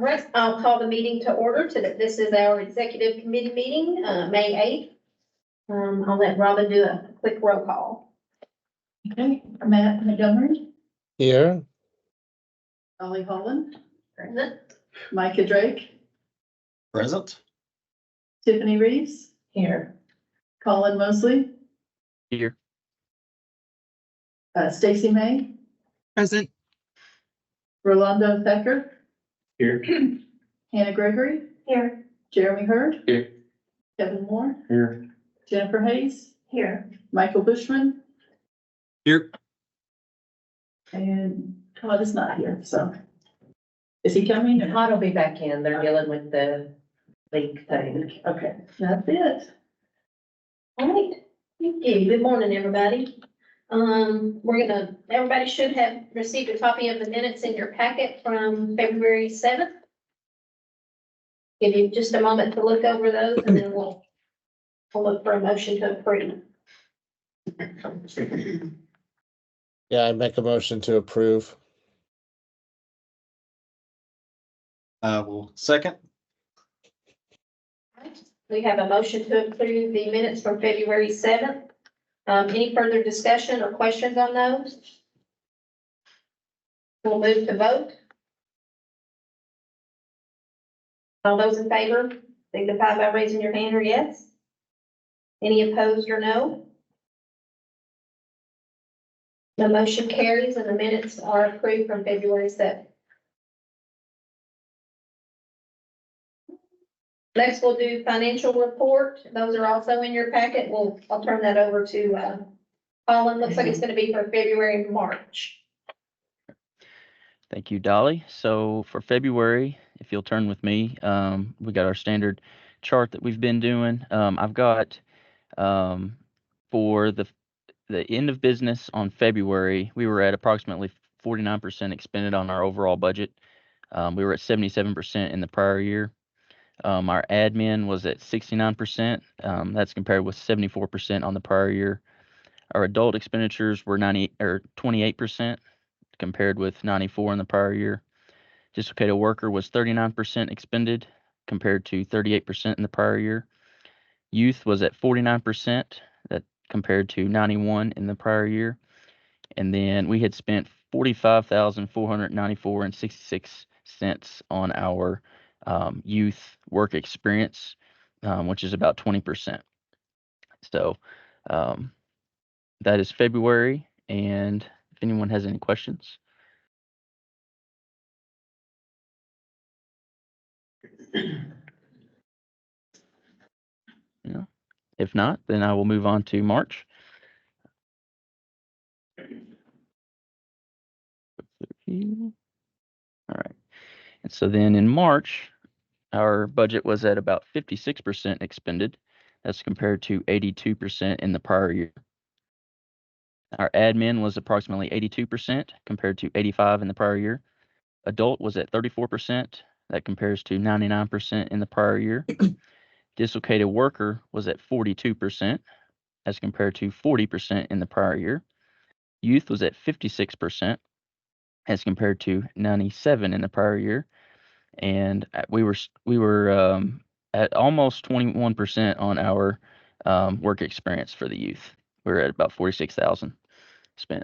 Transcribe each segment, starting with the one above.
All right, I'll call the meeting to order. This is our executive committee meeting, May 8th. I'll let Robin do a quick roll call. Okay, Matt Montgomery, Here. Ollie Holland, Present. Micah Drake, Present. Tiffany Reeves, Here. Colin Mosley, Here. Stacy May, Present. Rolando Thacker, Here. Hannah Gregory, Here. Jeremy Hurd, Here. Kevin Moore, Here. Jennifer Hayes, Here. Michael Bushman, Here. and Todd is not here, so. Is he coming? or- Todd will be back in. They're dealing with the leak thing. Okay, that's it. All right, thank you. Good morning, everybody. Everybody should have received a copy of the minutes in your packet from February 7th. Give you just a moment to look over those and then we'll look for a motion to approve. Yeah, I make a motion to approve. Well, second. We have a motion to approve the minutes from February 7th. Any further discussion or questions on those? We'll move to vote. All those in favor, signify by raising your hand or yes. Any opposed or no? The motion carries and the minutes are approved from February 7th. Next, we'll do financial report. Those are also in your packet. I'll turn that over to Colin. Looks like it's going to be for February and March. Thank you, Dolly. So for February, if you'll turn with me, we got our standard chart that we've been doing. I've got for the end of business on February, we were at approximately 49% expended on our overall budget. We were at 77% in the prior year. Our admin was at 69%. That's compared with 74% on the prior year. Our adult expenditures were 28%. Compared with 94 in the prior year. Dislocated worker was 39% expended compared to 38% in the prior year. Youth was at 49%, that compared to 91 in the prior year. And then we had spent $45,494.66 on our youth work experience, which is about 20%. So that is February, and if anyone has any questions. No. If not, then I will move on to March. All right. And so then in March, our budget was at about 56% expended. That's compared to 82% in the prior year. Our admin was approximately 82% compared to 85 in the prior year. Adult was at 34%. That compares to 99% in the prior year. Dislocated worker was at 42% as compared to 40% in the prior year. Youth was at 56% as compared to 97 in the prior year. And we were at almost 21% on our work experience for the youth. We were at about 46,000 spent.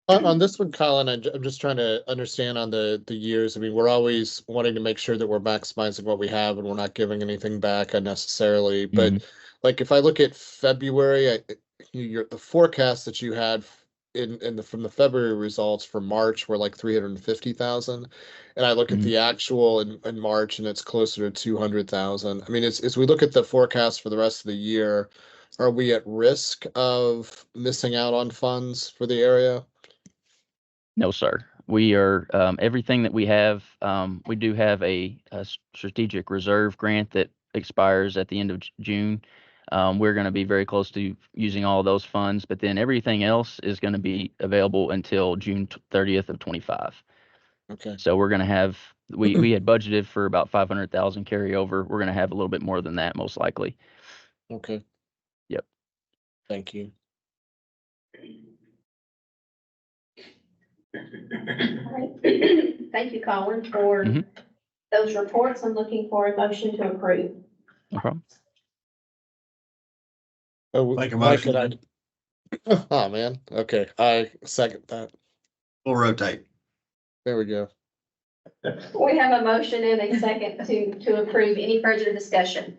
On this one, Colin, I'm just trying to understand on the years. I mean, we're always wanting to make sure that we're maximizing what we have and we're not giving anything back unnecessarily. But like if I look at February, the forecast that you had from the February results for March were like 350,000, and I look at the actual in March and it's closer to 200,000. I mean, as we look at the forecast for the rest of the year, are we at risk of missing out on funds for the area? No, sir. We are everything that we have. We do have a strategic reserve grant that expires at the end of June. We're going to be very close to using all of those funds, but then everything else is going to be available until June 30th of 25. Okay. So we're going to have, we had budgeted for about 500,000 carryover. We're going to have a little bit more than that, most likely. Okay. Yep. Thank you. All right. Thank you, Colin, for Mhm. those reports. I'm looking for a motion to approve. No problem. Oh, Make a Mike, motion. Oh, man. Okay, I second that. We'll rotate. There we go. We have a motion and a second to approve. Any further discussion?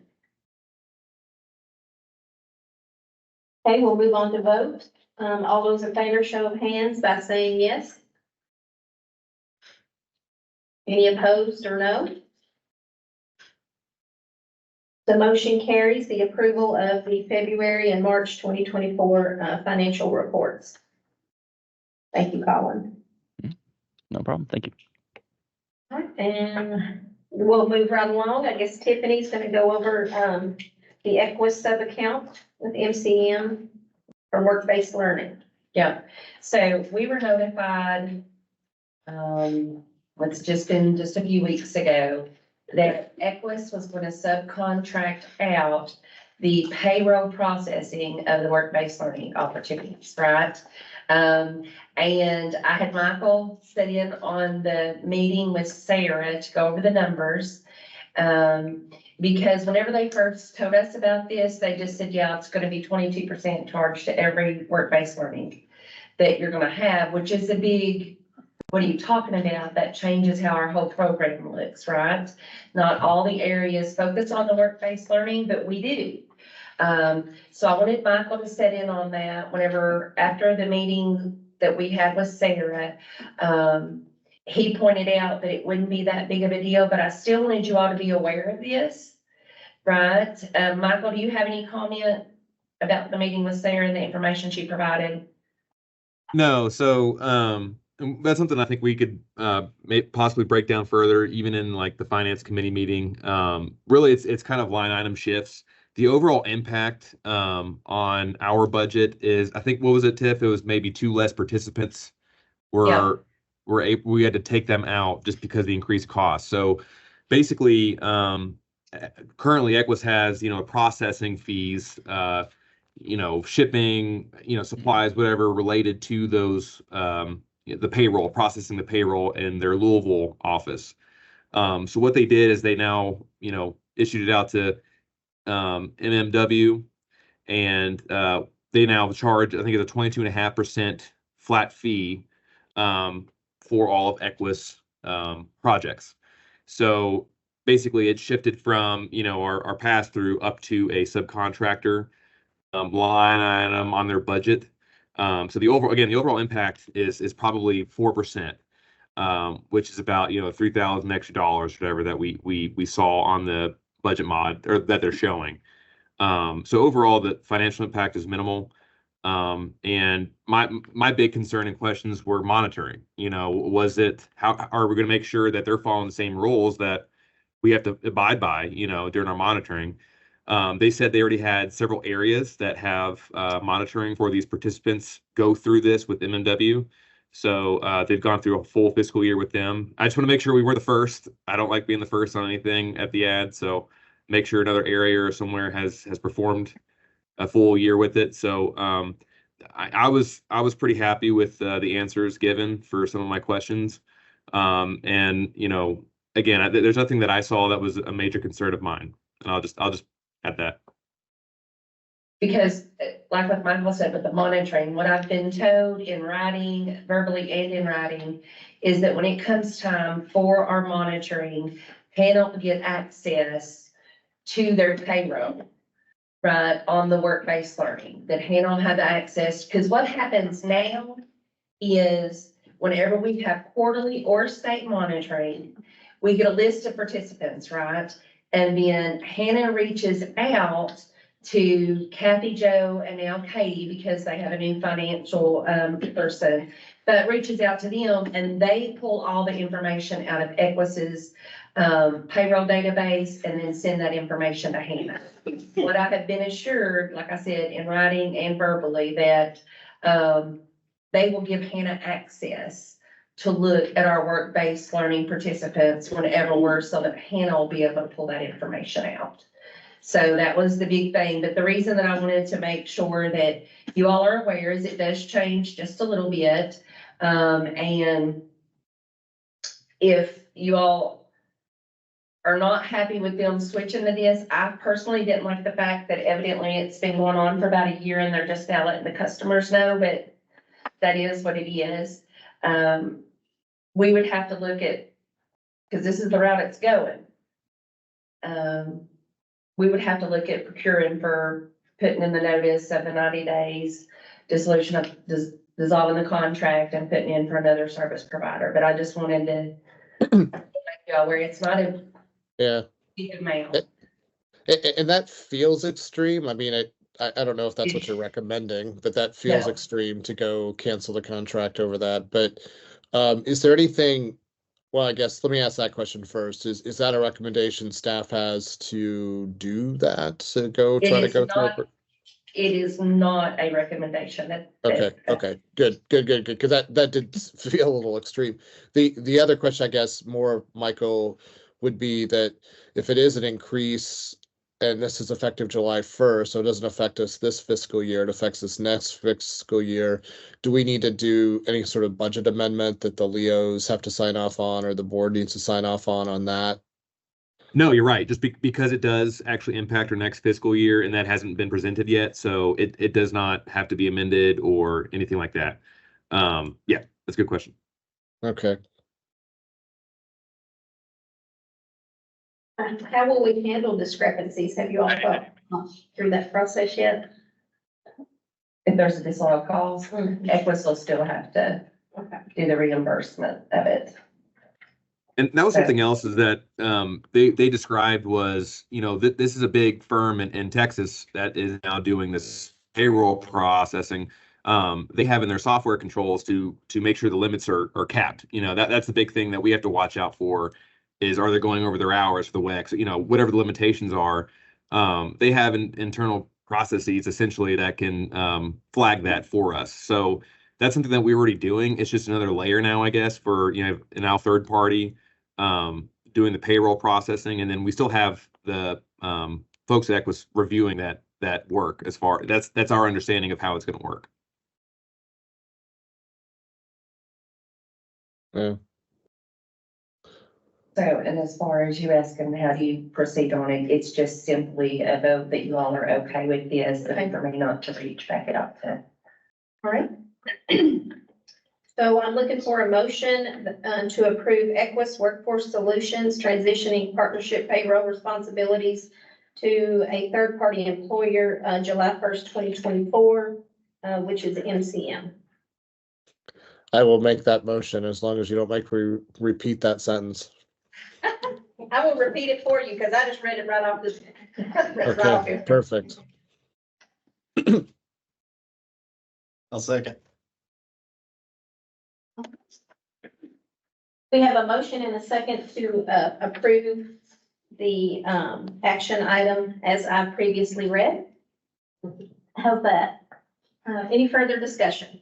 Okay, we'll move on to vote. All those in favor, show of hands by saying yes. Any opposed or no? The motion carries the approval of the February and March 2024 financial reports. Thank you, Colin. No problem. Thank you. All right, and we'll move right along. I guess Tiffany's gonna go over, the Equus sub-account with MCM for work-based learning. Yeah, so we were notified, it's just been just a few weeks ago, that Equus was going to subcontract out the payroll processing of the work-based learning opportunities, right? And I had Michael sit in on the meeting with Sarah to go over the numbers. Because whenever they first told us about this, they just said, yeah, it's gonna be 22% charged to every work-based learning that you're gonna have, which is a big, what are you talking about? That changes how our whole program looks, right? Not all the areas focus on the work-based learning, but we do. So I wanted Michael to sit in on that whenever, after the meeting that we had with Sarah, he pointed out that it wouldn't be that big of a deal, but I still wanted you all to be aware of this, right? Michael, do you have any comment about the meeting with Sarah and the information she provided? No, so that's something I think we could possibly break down further, even in like the finance committee meeting. Really, it's kind of line item shifts. The overall impact on our budget is, I think, what was it, Tiff? It was maybe 2 less participants Yeah. we had to take them out just because of the increased cost. So basically, currently Equus has, processing fees, shipping, supplies, whatever related to those, the payroll, processing the payroll in their Louisville office. So what they did is they now, issued it out to MMW, and they now charge, I think it's a 22.5% flat fee for all of Equus projects. So basically it shifted from, our pass through up to a subcontractor line item on their budget. So the overall impact is probably 4%, which is about, $3,000 extra dollars, whatever that we saw on the budget mod, or that they're showing. So overall, the financial impact is minimal. And my big concern and questions were monitoring. How are we going to make sure that they're following the same rules that we have to abide by, during our monitoring? They said they already had several areas that have monitoring for these participants go through this with MMW. So they've gone through a full fiscal year with them. I just want to make sure we were the first. I don't like being the first on anything at the ad. So make sure another area or somewhere has performed a full year with it. So I was pretty happy with the answers given for some of my questions. And again, there's nothing that I saw that was a major concern of mine. And I'll just add that. Because like what Michael said with the monitoring, what I've been told in writing, verbally and in writing, is that when it comes time for our monitoring, panel to get access to their payroll, right, on the work-based learning, that Hannah will have access, because what happens now is whenever we have quarterly or state monitoring, we get a list of participants, right? And then Hannah reaches out to Kathy, Joe, and now Katie, because they have a new financial person, but reaches out to them and they pull all the information out of Equus's payroll database and then send that information to Hannah. What I have been assured, like I said, in writing and verbally, that they will give Hannah access to look at our work-based learning participants whenever so that Hannah will be able to pull that information out. So that was the big thing. But the reason that I wanted to make sure that you all are aware is it does change just a little bit. And if you all are not happy with them switching to this, I personally didn't like the fact that evidently it's been going on for about a year and they're just now letting the customers know, but that is what it is. We would have to look at, because this is the route it's going. We would have to look at procuring for putting in the notice of the 90 days, dissolution of, dissolving the contract and putting in for another service provider. But I just wanted to make y'all where it's not a Yeah. big amount. And that feels extreme. I mean, I don't know if that's what you're recommending, but that feels No. extreme to go cancel the contract over that. But is there anything, well, I guess, let me ask that question first. Is that a recommendation staff has to do that, to go It try to is go through? not- It is not a recommendation. Okay, good, because that did feel a little extreme. The other question, I guess, more, Michael, would be that if it is an increase, and this is effective July 1st, so it doesn't affect us this fiscal year, it affects us next fiscal year, do we need to do any sort of budget amendment that the Leos have to sign off on, or the board needs to sign off on that? No, you're right. Just because it does actually impact our next fiscal year and that hasn't been presented yet. So it does not have to be amended or anything like that. Yeah, that's a good question. Okay. How will we handle discrepancies? Have you all thought through that process yet? If there's a disloyal cause, Equus will still have to Okay. do the reimbursement of it. And that was something else is that they described was, that this is a big firm in Texas that is now doing this payroll processing. They have in their software controls to make sure the limits are capped. That's the big thing that we have to watch out for is, are they going over their hours for the WEX, whatever the limitations are. They have internal processes essentially that can flag that for us. So that's something that we're already doing. It's just another layer now, I guess, for, now third party doing the payroll processing. And then we still have the folks at Equus reviewing that work as far, that's our understanding of how it's going to work. Yeah. So, and as far as you asking, how do you proceed on it? It's just simply a vote that you all are okay with this, and for me not to reach back it up to. All right. So I'm looking for a motion to approve Equus Workforce Solutions transitioning partnership payroll responsibilities to a third-party employer, July 1st, 2024, which is MCM. I will make that motion as long as you don't make me repeat that sentence. I will repeat it for you because I just read it right off this. Okay, perfect. I'll second. We have a motion and a second to approve the action item as I previously read. How's that? Any further discussion?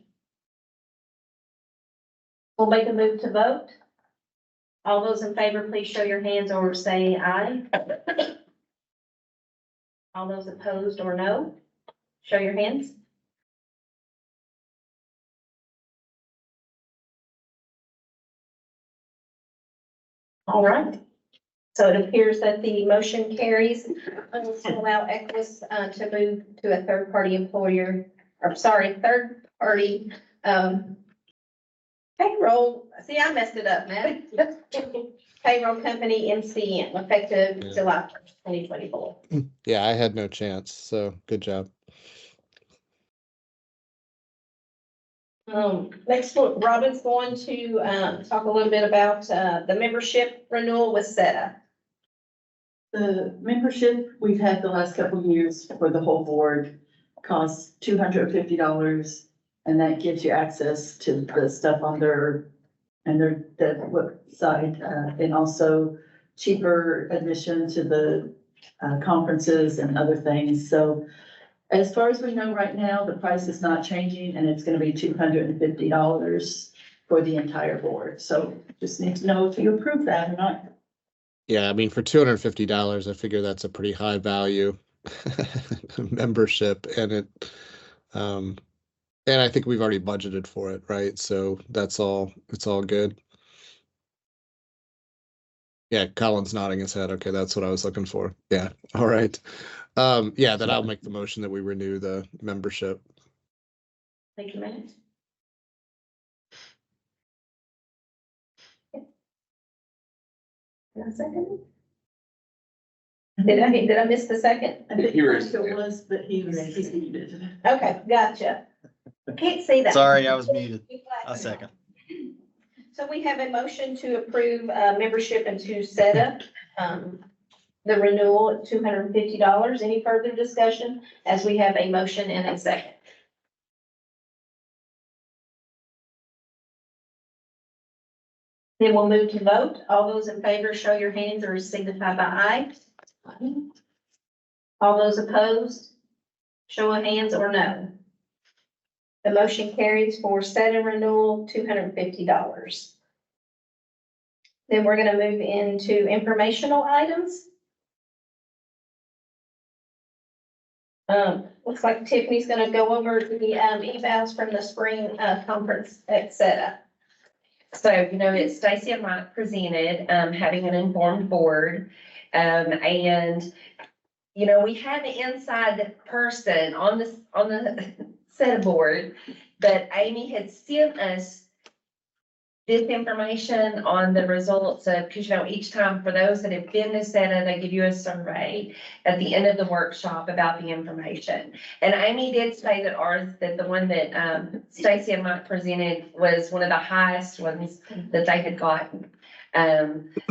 We'll make a move to vote. All those in favor, please show your hands or say aye. All those opposed or no, show your hands. All right. So it appears that the motion carries to allow Equus to move to a third-party employer, or sorry, third-party payroll. See, I messed it up, man. Payroll company MCM effective Yeah. July 1st, 2024. Yeah, I had no chance, so good job. Next, Robin's going to talk a little bit about the membership renewal with SETA. The membership we've had the last couple of years for the whole board costs $250, and that gives you access to the stuff on their website, and also cheaper admission to the conferences and other things. So as far as we know right now, the price is not changing, and it's gonna be $250 for the entire board. So just need to know if you approve that or not. Yeah, I mean, for $250, I figure that's a pretty high value membership, and it, And I think we've already budgeted for it, right? So it's all good. Yeah, Colin's nodding his head. Okay, that's what I was looking for. Yeah, all right. Yeah, then I'll make the motion that we renew the membership. Thank you, Matt. Did I second it? Did I miss the second? I think He first raised it it. was, but he muted. Okay, gotcha. Can't see that. Sorry, I was muted. A second. So we have a motion to approve, membership into SETA, the renewal at $250. Any further discussion? As we have a motion and a second. Then we'll move to vote. All those in favor, show your hands or signify by aye. All those opposed, show of hands or no. The motion carries for SETA renewal, $250. Then we're gonna move into informational items. Looks like Tiffany's gonna go over the evals from the spring conference at SETA. So, it's Stacy and Mike presented, having an informed board. And, we had an inside person on the SETA board, but Amy had sent us this information on the results of, because, each time for those that have been to SETA, they give you a survey at the end of the workshop about the information. And Amy did say that the one that Stacy and Mike presented was one of the highest ones that they had gotten.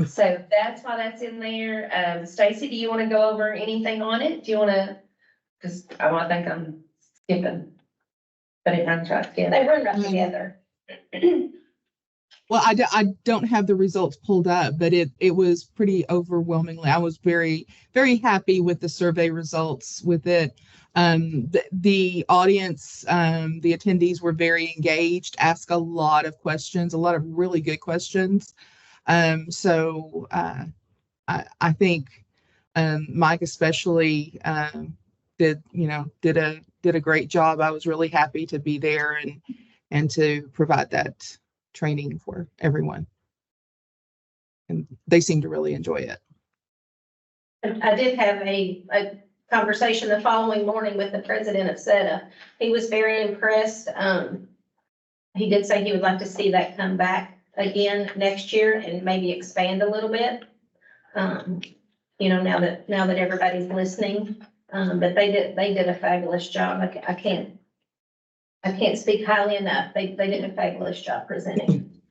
So that's why that's in there. Stacy, do you want to go over anything on it? Do you want to, because I think I'm skipping, but it runs right together. They run right together. Well, I don't have the results pulled up, but it was pretty overwhelmingly. I was very, very happy with the survey results with it. The audience, the attendees were very engaged, asked a lot of questions, a lot of really good questions. So I think Mike especially did a great job. I was really happy to be there and to provide that training for everyone. And they seem to really enjoy it. I did have a conversation the following morning with the president of SETA. He was very impressed. He did say he would like to see that come back again next year and maybe expand a little bit. Now that everybody's listening, but they did a fabulous job. I can't speak highly enough. They did a fabulous job presenting.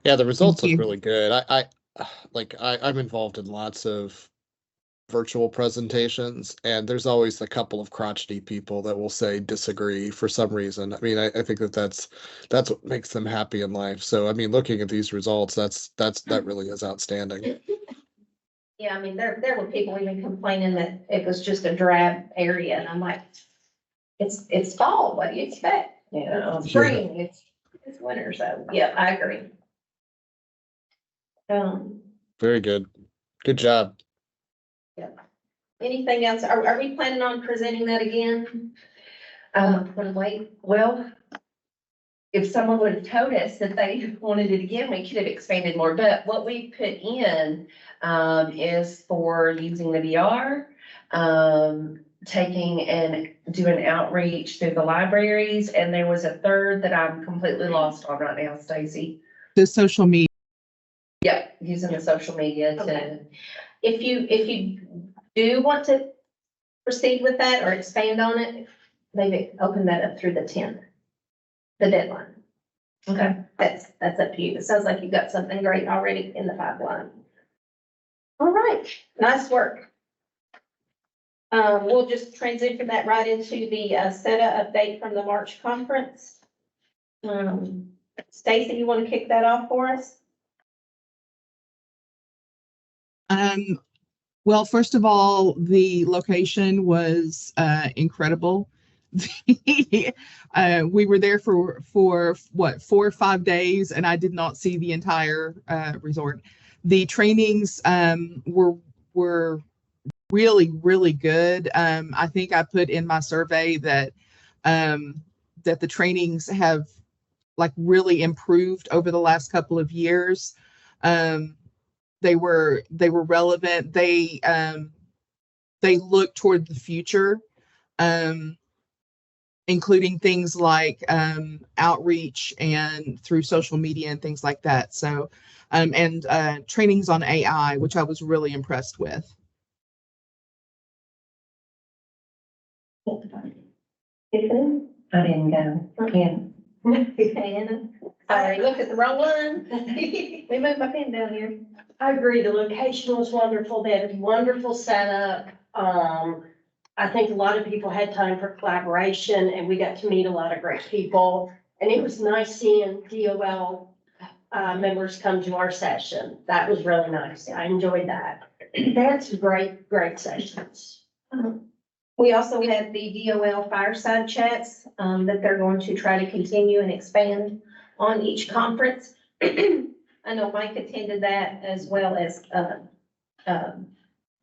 Yeah, the results Thank look you. really good. I'm involved in lots of virtual presentations, and there's always a couple of crotchety people that will say disagree for some reason. I mean, I think that's what makes them happy in life. So, I mean, looking at these results, that really is outstanding. Yeah, I mean, there were people even complaining that it was just a drab area, and I'm like, it's fall, what do you expect? It's spring, it's winter, so, yeah, I agree. Very good. Good job. Anything else? Are we planning on presenting that again? Wait, Well, if someone would have told us that they wanted it again, we could have expanded more, but what we put in, is for using the VR, taking and doing outreach through the libraries, and there was a third that I'm completely lost on right now, Stacy. The social media. Yeah, using the social media to, Okay. If you do want to proceed with that or expand on it, maybe open that up through the 10th, the deadline. okay. That's up to you. It sounds like you've got something great already in the pipeline. All right, nice work. We'll just transition that right into the SETA update from the March conference. Stacy, you want to kick that off for us? Well, first of all, the location was incredible. We were there for what, 4 or 5 days, and I did not see the entire resort. The trainings were really, really good. I think I put in my survey that that the trainings have like really improved over the last couple of years. They were relevant. They look toward the future, including things like outreach and through social media and things like that. So, and trainings on AI, which I was really impressed with. Tiffany? I didn't go. Can't. Hannah? Sorry, looked at the wrong one. We moved my pen down here. I agree, the location was wonderful, they had a wonderful setup. I think a lot of people had time for collaboration and we got to meet a lot of great people. And it was nice seeing DOL members come to our session. That was really nice. I enjoyed that. They had some great sessions. We also had the DOL fireside chats, that they're going to try to continue and expand on each conference. I know Mike attended that as well as,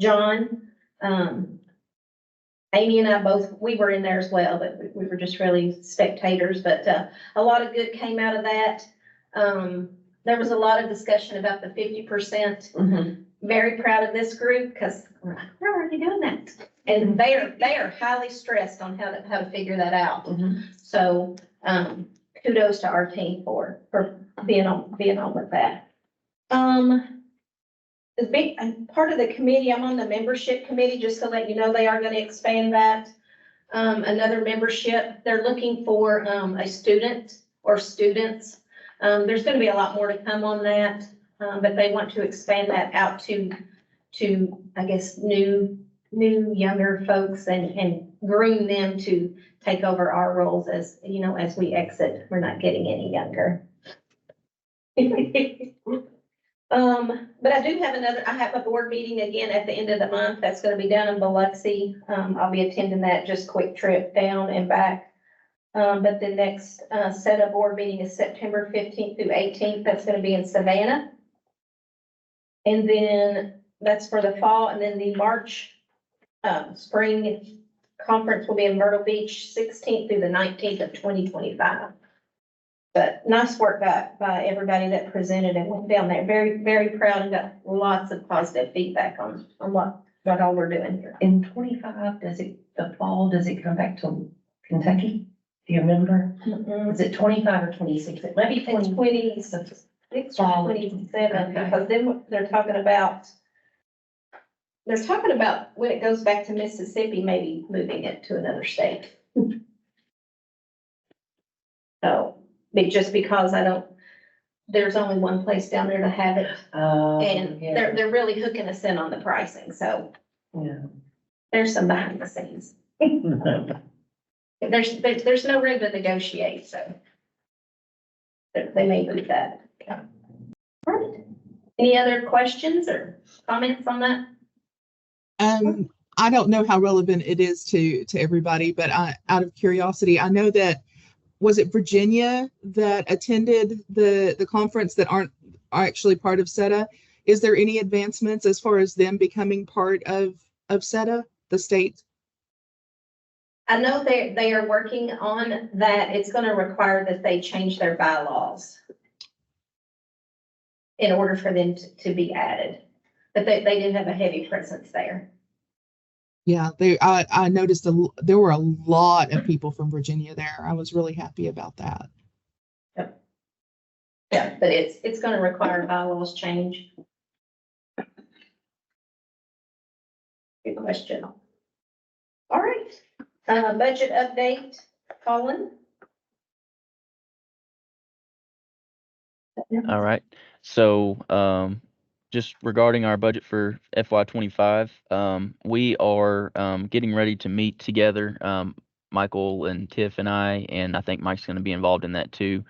John. Amy and I both, we were in there as well, but we were just really spectators, but, a lot of good came out of that. There was a lot of discussion about the 50%. Very proud of this group because we're like, where are you doing that? And they are highly stressed on how to figure that out. So, kudos to our team for being on with that. The big, part of the committee, I'm on the membership committee, just to let you know, they are going to expand that. Another membership, they're looking for, a student or students. There's going to be a lot more to come on that. But they want to expand that out to, I guess, new younger folks and groom them to take over our roles as, you know, as we exit. We're not getting any younger. But I do have I have a board meeting again at the end of the month. That's going to be down in Biloxi. I'll be attending that, just quick trip down and back. But the next, set of board meeting is September 15th through 18th. That's going to be in Savannah. And then that's for the fall, and then the March, spring conference will be in Myrtle Beach, 16th through the 19th of 2025. But nice work by everybody that presented and went down there. Very, very proud and got lots of positive feedback on what all we're doing here. In 25, the fall, does it come back to Kentucky? Do you remember? Is it 25 or 26? It might be 20. 26 or 27, because then they're talking about when it goes back to Mississippi, maybe moving it to another state. So, just because there's only one place down there to have it, and Yeah. they're really hooking us in on the pricing, so Yeah. there's some behind the scenes. There's no room to negotiate, so they may move that. All right. Any other questions or comments on that? I don't know how relevant it is to everybody, but out of curiosity, I know that, was it Virginia that attended the conference that are actually part of SETA? Is there any advancements as far as them becoming part of SETA, the state? I know they are working on that. It's going to require that they change their bylaws in order for them to be added, but they did have a heavy presence there. Yeah, I noticed there were a lot of people from Virginia there. I was really happy about that. Yep. Yeah, but it's going to require bylaws change. Good question. All right, budget update, Colin. All right. So, just regarding our budget for FY25, we are getting ready to meet together, Michael and Tiff and I think Mike's going to be involved in that too.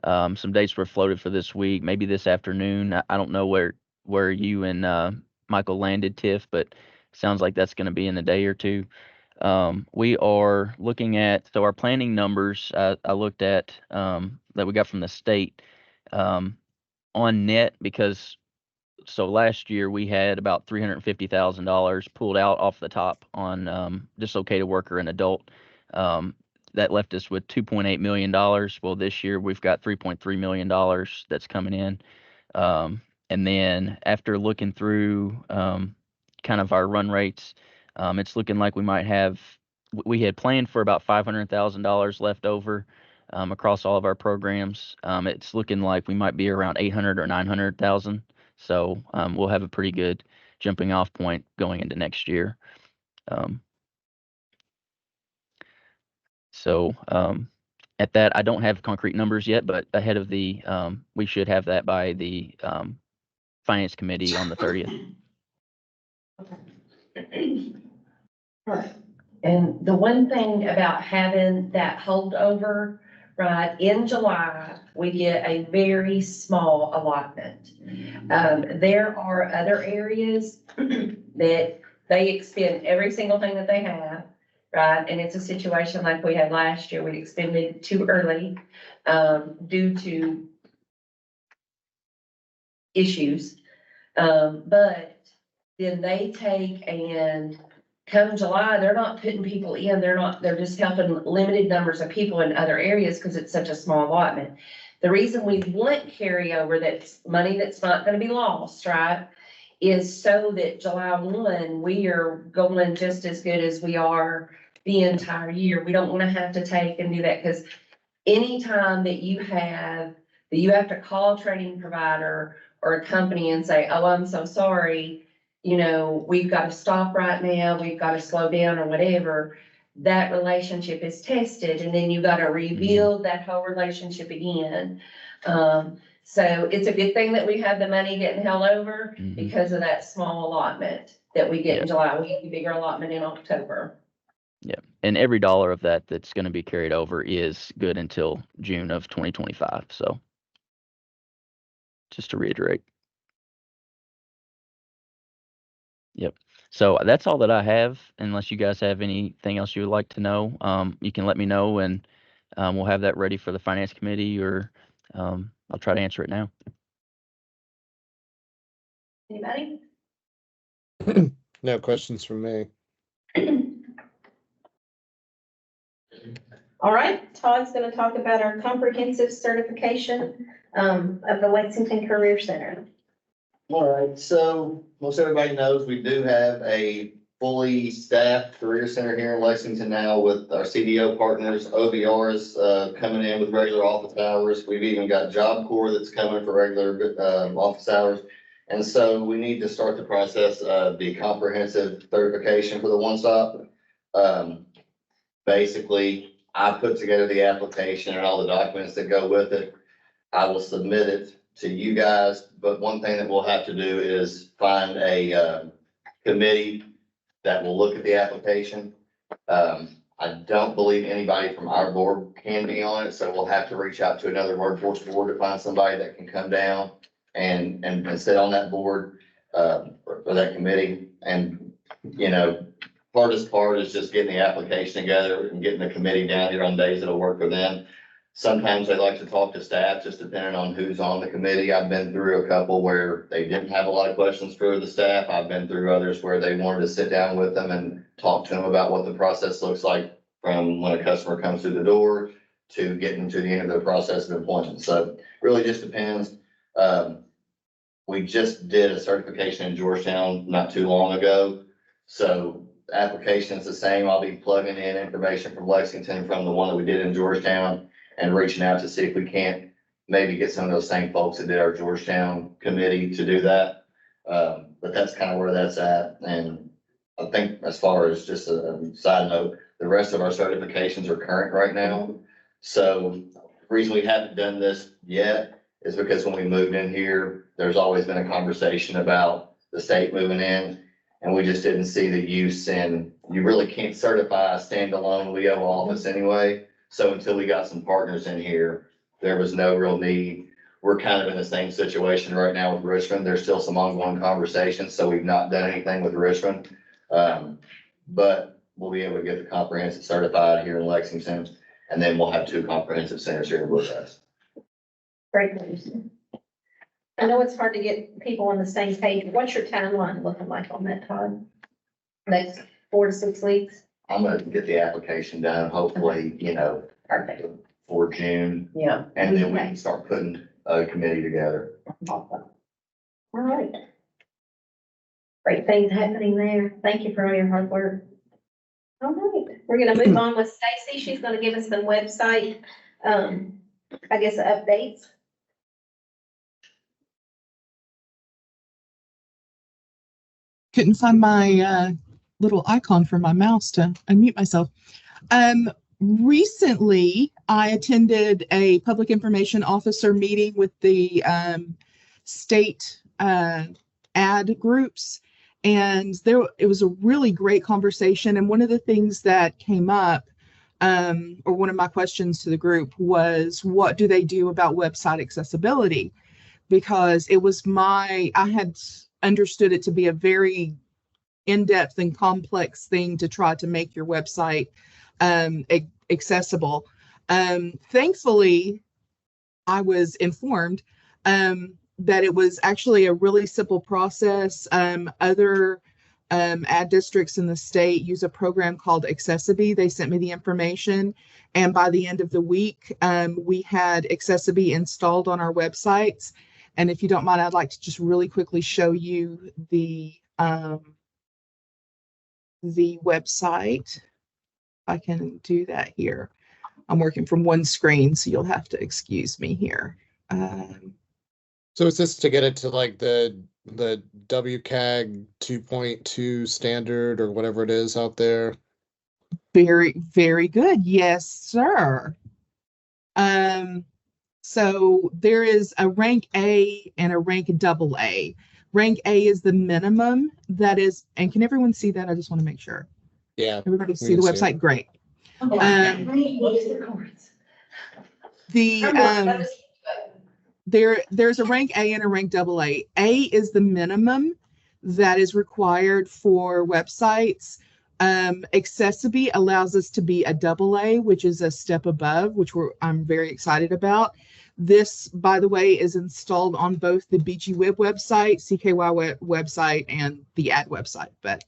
Some dates were floated for this week, maybe this afternoon. I don't know where you and Michael landed, Tiff, but sounds like that's going to be in a day or two. We are looking at, so our planning numbers, I looked at that we got from the state on net, because so last year we had about $350,000 pulled out off the top on dislocated worker and adult. that left us with $2.8 million. Well, this year we've got $3.3 million that's coming in. And then after looking through kind of our run rates, it's looking like we might have, we had planned for about $500,000 left over across all of our programs. It's looking like we might be around 800 or 900,000. So we'll have a pretty good jumping off point going into next year. So at that, I don't have concrete numbers yet, but ahead of the, we should have that by the Finance Committee on the 30th. And the one thing about having that holdover, right, in July, we get a very small allotment. There are other areas that they expend every single thing that they have, right? And it's a situation like we had last year. We expended too early due to issues. But then they take and come July, they're not putting people in, they're just helping limited numbers of people in other areas because it's such a small allotment. The reason we want carryover, that's money that's not gonna be lost, right, is so that July 1, we are going just as good as we are the entire year. We don't wanna have to take and do that, because anytime that you have to call a training provider or a company and say, oh, I'm so sorry, you know, we've got to stop right now, we've got to slow down or whatever, that relationship is tested, and then you got to rebuild that whole relationship again. So it's a good thing that we have the money getting held over because of that small allotment that we get in July. We get a bigger allotment in October. Yeah, and every dollar of that that's going to be carried over is good until June of 2025. So just to reiterate. Yep. So that's all that I have, unless you guys have anything else you would like to know. You can let me know, and we'll have that ready for the Finance Committee, or I'll try to answer it now. Anybody? No questions from me. All right, Todd's gonna talk about our comprehensive certification of the Lexington Career Center. All right, so most everybody knows we do have a fully staffed career center here in Lexington now with our CDO partners, OBRs coming in with regular office hours. We've even got Job Corps that's coming for regular office hours. And so we need to start the process of the comprehensive certification for the one stop. Basically, I put together the application and all the documents that go with it. I will submit it to you guys, but one thing that we'll have to do is find a committee that will look at the application. I don't believe anybody from our board can be on it, so we'll have to reach out to another workforce board to find somebody that can come down and sit on that board for that committee. And, you know, hardest part is just getting the application together and getting the committee down here on days that'll work for them. Sometimes they like to talk to staff, just depending on who's on the committee. I've been through a couple where they didn't have a lot of questions for the staff. I've been through others where they wanted to sit down with them and talk to them about what the process looks like from when a customer comes through the door to getting to the end of the process of employment. So really just depends. We just did a certification in Georgetown not too long ago. So the application is the same. I'll be plugging in information from Lexington from the one that we did in Georgetown and reaching out to see if we can't maybe get some of those same folks that did our Georgetown committee to do that. But that's kind of where that's at. And I think as far as just a side note, the rest of our certifications are current right now. So the reason we haven't done this yet is because when we moved in here, there's always been a conversation about the state moving in, and we just didn't see the use, and you really can't certify a standalone Leo office anyway. So until we got some partners in here, there was no real need. We're kind of in the same situation right now with Richmond. There's still some ongoing conversations, so we've not done anything with Richmond. But we'll be able to get the comprehensive certified here in Lexington, and then we'll have 2 comprehensive centers here in Woodcrest. Great news. I know it's hard to get people on the same page. What's your timeline looking like on that, Todd? Next 4 to 6 weeks? I'm gonna get the application done, hopefully, Perfect. for June, Yeah. and then we can start putting a committee together. All right. Great things happening there. Thank you for all your hard work. All right, we're gonna move on with Stacy. She's gonna give us some website, I guess, updates. Couldn't find my little icon for my mouse to unmute myself. Recently, I attended a public information officer meeting with the state ad groups, and it was a really great conversation. And one of the things that came up, or one of my questions to the group was, what do they do about website accessibility? Because I had understood it to be a very in-depth and complex thing to try to make your website accessible. Thankfully, I was informed that it was actually a really simple process. Other ad districts in the state use a program called Accessibility. They sent me the information, and by the end of the week, we had Accessibility installed on our websites. And if you don't mind, I'd like to just really quickly show you the website. I can do that here. I'm working from one screen, so you'll have to excuse me here. So is this to get it to like the WCAG 2.2 standard or whatever it is out there? Very, very good. Yes, sir. So there is a rank A and a rank AA. Rank A is the minimum that is, and can everyone see that? I just want to make sure. Yeah. Everybody see the website? Great. There's a rank A and a rank AA. A is the minimum that is required for websites. Accessibility allows us to be a AA, which is a step above, which I'm very excited about. This, by the way, is installed on both the BGWIB website, CKY website, and the ad website, but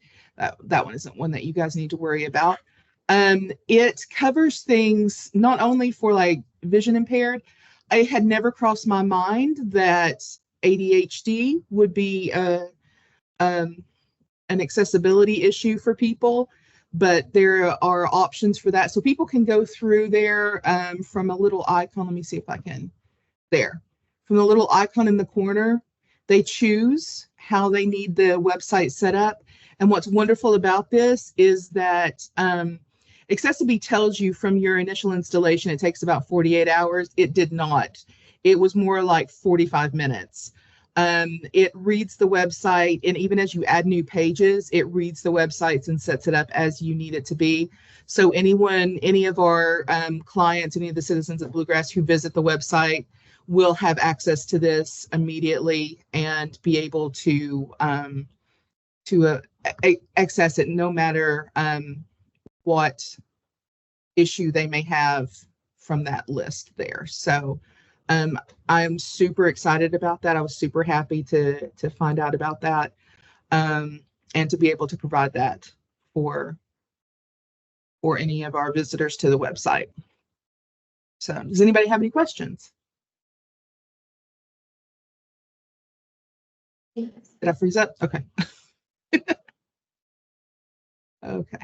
that one isn't one that you guys need to worry about. It covers things not only for like vision impaired. It had never crossed my mind that ADHD would be an accessibility issue for people, but there are options for that. So people can go through there from a little icon. Let me see if I can. There. From the little icon in the corner, they choose how they need the website set up. And what's wonderful about this is that Accessibility tells you from your initial installation, it takes about 48 hours. It did not. It was more like 45 minutes. It reads the website, and even as you add new pages, it reads the websites and sets it up as you need it to be. So any of our clients, any of the citizens at Bluegrass who visit the website will have access to this immediately and be able to access it no matter what issue they may have from that list there. So I'm super excited about that. I was super happy to find out about that and to be able to provide that for any of our visitors to the website. So does anybody have any questions? Did I freeze up? Okay. Okay.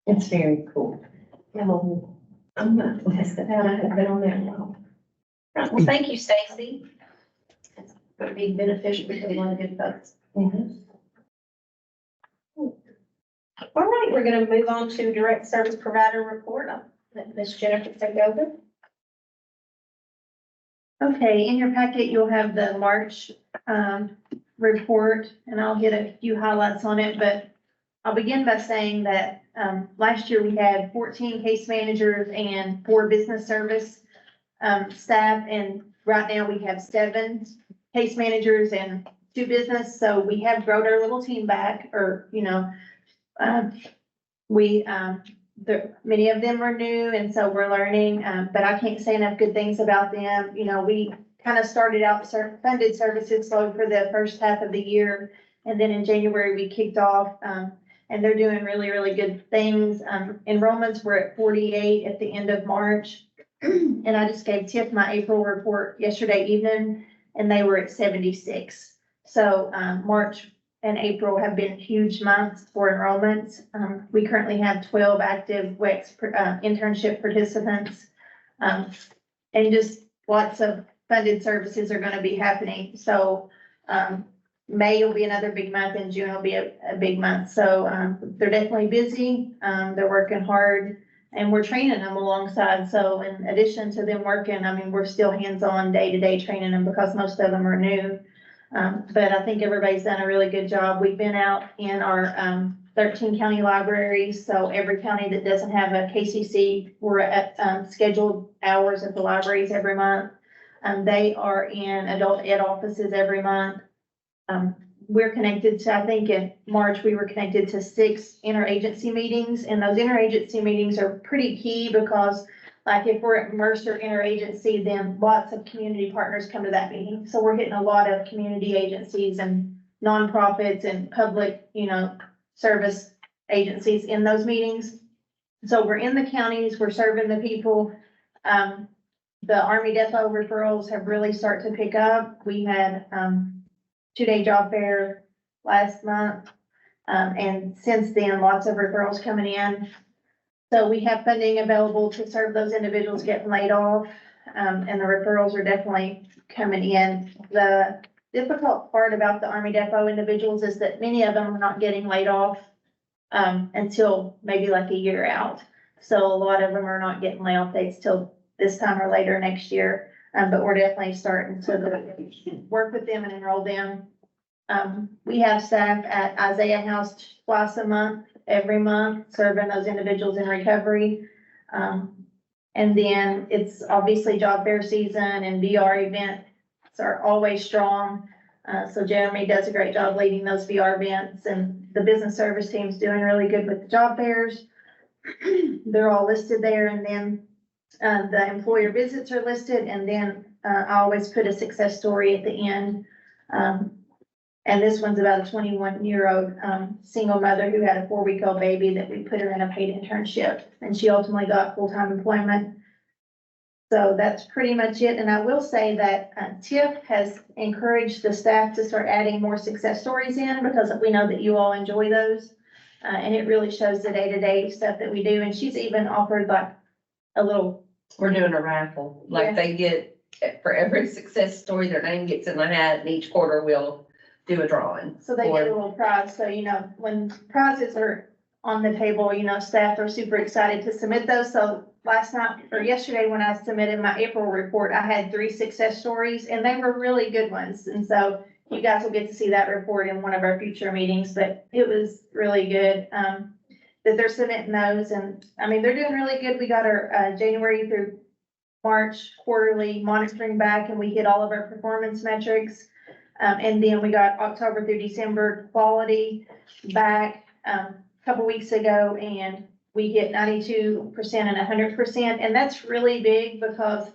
It's very cool. I'm not test it out. I haven't been on there in a while. Right, well, thank you, Stacy. It's going to be beneficial for a lot of good folks. All right, we're going to move on to direct service provider report. I'll let Ms. Jennifer take over. Okay, in your packet, you'll have the March report, and I'll get a few highlights on it, but I'll begin by saying that last year we had 14 case managers and 4 business service staff, and right now we have 7 case managers and 2 business. So we have grown our little team back, or, many of them are new, and so we're learning, but I can't say enough good things about them. We kind of started out funded services slow for the first half of the year. And then in January, we kicked off, and they're doing really, really good things. Enrollments were at 48 at the end of March. And I just gave Tiff my April report yesterday evening, and they were at 76. So, March and April have been huge months for enrollments. We currently have 12 active WEX internship participants. And just lots of funded services are gonna be happening. So, May will be another big month and June will be a big month. So, they're definitely busy. They're working hard and we're training them alongside. So in addition to them working, I mean, we're still hands-on day-to-day training them because most of them are new. But I think everybody's done a really good job. We've been out in our 13 county libraries. So every county that doesn't have a KCC, we're at scheduled hours at the libraries every month. They are in adult ed offices every month. We're connected to, I think in March, we were connected to 6 interagency meetings. And those interagency meetings are pretty key because like if we're at Mercer interagency, then lots of community partners come to that meeting. So we're hitting a lot of community agencies and nonprofits and public, service agencies in those meetings. So we're in the counties, we're serving the people. The Army Depot referrals have really started to pick up. We had 2-day job fair last month. And since then, lots of referrals coming in. So we have funding available to serve those individuals getting laid off. And the referrals are definitely coming in. The difficult part about the Army Depot individuals is that many of them are not getting laid off until maybe like a year out. So a lot of them are not getting layoff dates till this time or later next year. But we're definitely starting to work with them and enroll them. We have staff at Isaiah House twice a month, every month, serving those individuals in recovery. And then it's obviously job fair season and VR events are always strong. So Jeremy does a great job leading those VR events, and the business service team's doing really good with the job fairs. They're all listed there, and then the employer visits are listed, and then I always put a success story at the end. And this one's about a 21-year-old single mother who had a 4-week-old baby that we put her in a paid internship, and she ultimately got full-time employment. So that's pretty much it. And I will say that Tiff has encouraged the staff to start adding more success stories in because we know that you all enjoy those. And it really shows the day-to-day stuff that we do. And she's even offered like a little. We're doing a raffle, like Yeah. they get, for every success story, their name gets in the hat, and each quarter we'll do a drawing. So they get a little prize. So, when prizes are on the table, staff are super excited to submit those. So last night or yesterday when I submitted my April report, I had 3 success stories and they were really good ones. And so you guys will get to see that report in one of our future meetings, but it was really good, that they're submitting those. And I mean, they're doing really good. We got our, January through March quarterly monitoring back and we hit all of our performance metrics. And then we got October through December quality back, a couple weeks ago, and we hit 92% and 100%. And that's really big because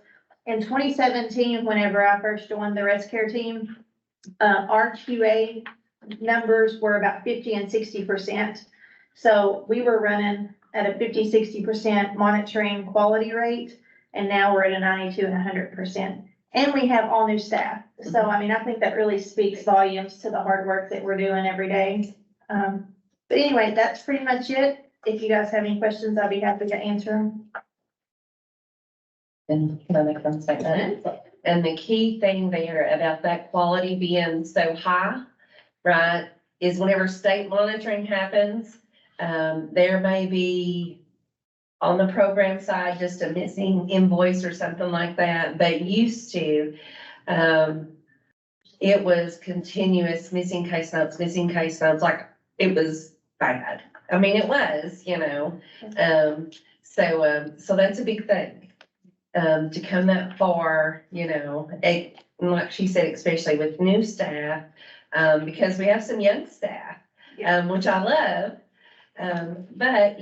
in 2017, whenever I first joined the Res Care team, our QA numbers were about 50 and 60%. So we were running at a 50, 60% monitoring quality rate. And now we're at a 92 and 100%. And we have all new staff. So, I mean, I think that really speaks volumes to the hard work that we're doing every day. But anyway, that's pretty much it. If you guys have any questions, I'll be happy to answer them. And can I make one statement? And the key thing there about that quality being so high, right, is whenever state monitoring happens, there may be on the program side, just a missing invoice or something like that. But used to, it was continuous missing case notes, like it was bad. I mean, it was, so that's a big thing. To come that far, like she said, especially with new staff, because we have some young staff, which I love. But,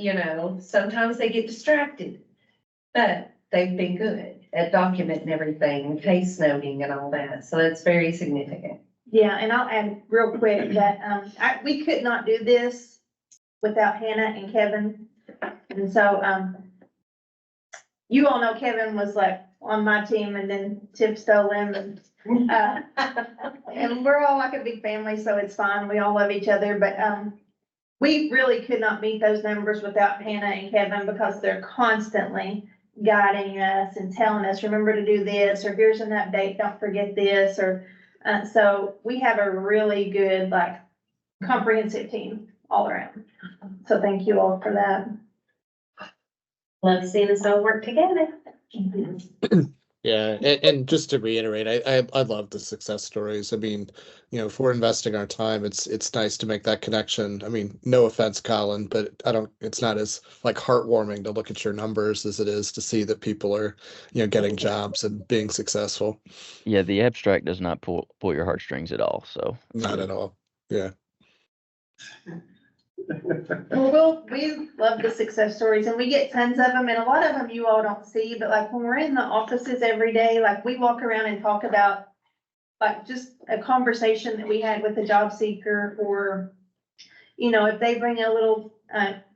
sometimes they get distracted, but they've been good. at documenting everything, case noting and all that. So that's very significant. Yeah, and I'll add real quick that, we could not do this without Hannah and Kevin. And so, you all know Kevin was like on my team and then Tip stole him and we're all like a big family, so it's fine. We all love each other, but, we really could not meet those numbers without Hannah and Kevin because they're constantly guiding us and telling us, remember to do this, or here's an update, don't forget this, or, so we have a really good, like, comprehensive team all around. So thank you all for that. Love seeing us all work together. Yeah, and just to reiterate, I love the success stories. I mean, you know, if we're investing our time, it's nice to make that connection. I mean, no offense, Colin, but it's not as like heartwarming to look at your numbers as it is to see that people are, you know, getting jobs and being successful. Yeah, the abstract does not pull your heartstrings at all. So Not at all. Yeah. Well, we love the success stories and we get tons of them, and a lot of them you all don't see, but like when we're in the offices every day, like we walk around and talk about like just a conversation that we had with a job seeker, or, you know, if they bring a little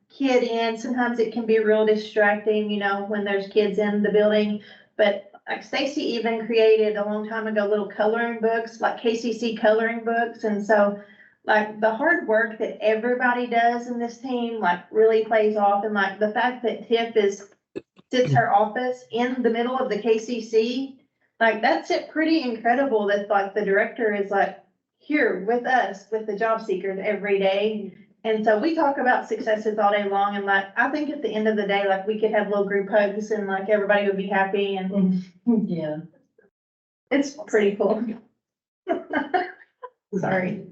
kid in, sometimes it can be real distracting, you know, when there's kids in the building. But like Stacy even created a long time ago little coloring books, like KCC coloring books, and so like the hard work that everybody does in this team, like really plays off. And like the fact that Tiff sits her office in the middle of the KCC, like that's it pretty incredible that like the director is like here with us, with the job seekers every day. And so we talk about successes all day long. And like, I think at the end of the day, like we could have little group hugs and like everybody would be happy, and Yeah. it's pretty cool. Sorry.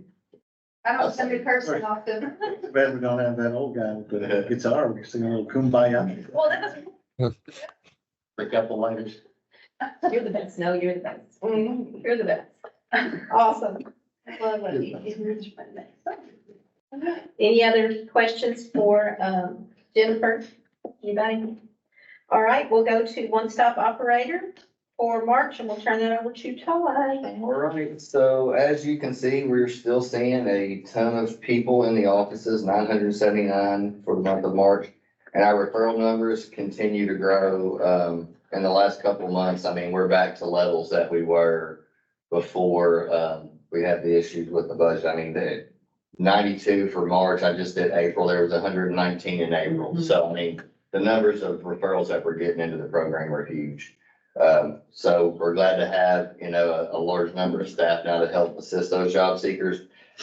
I don't send a person often. Too bad we don't have that old guy with the guitar, we can sing a little kumbaya. Well, that's. A couple lines. You're the best. No, you're the best. You're the best. Awesome. Love it. Any other questions for, Jennifer? Anybody? All right, we'll go to One Stop Operator for March, and we'll turn that over to Todd. All right, so as you can see, we're still seeing a ton of people in the offices, 979 for the month of March. And our referral numbers continue to grow. In the last couple of months, I mean, we're back to levels that we were before we had the issues with the budget. I mean, the 92 for March, I just did April, there was 119 in April. So I mean, the numbers of referrals that we're getting into the program are huge. So we're glad to have, you know, a large number of staff now to help assist those job seekers.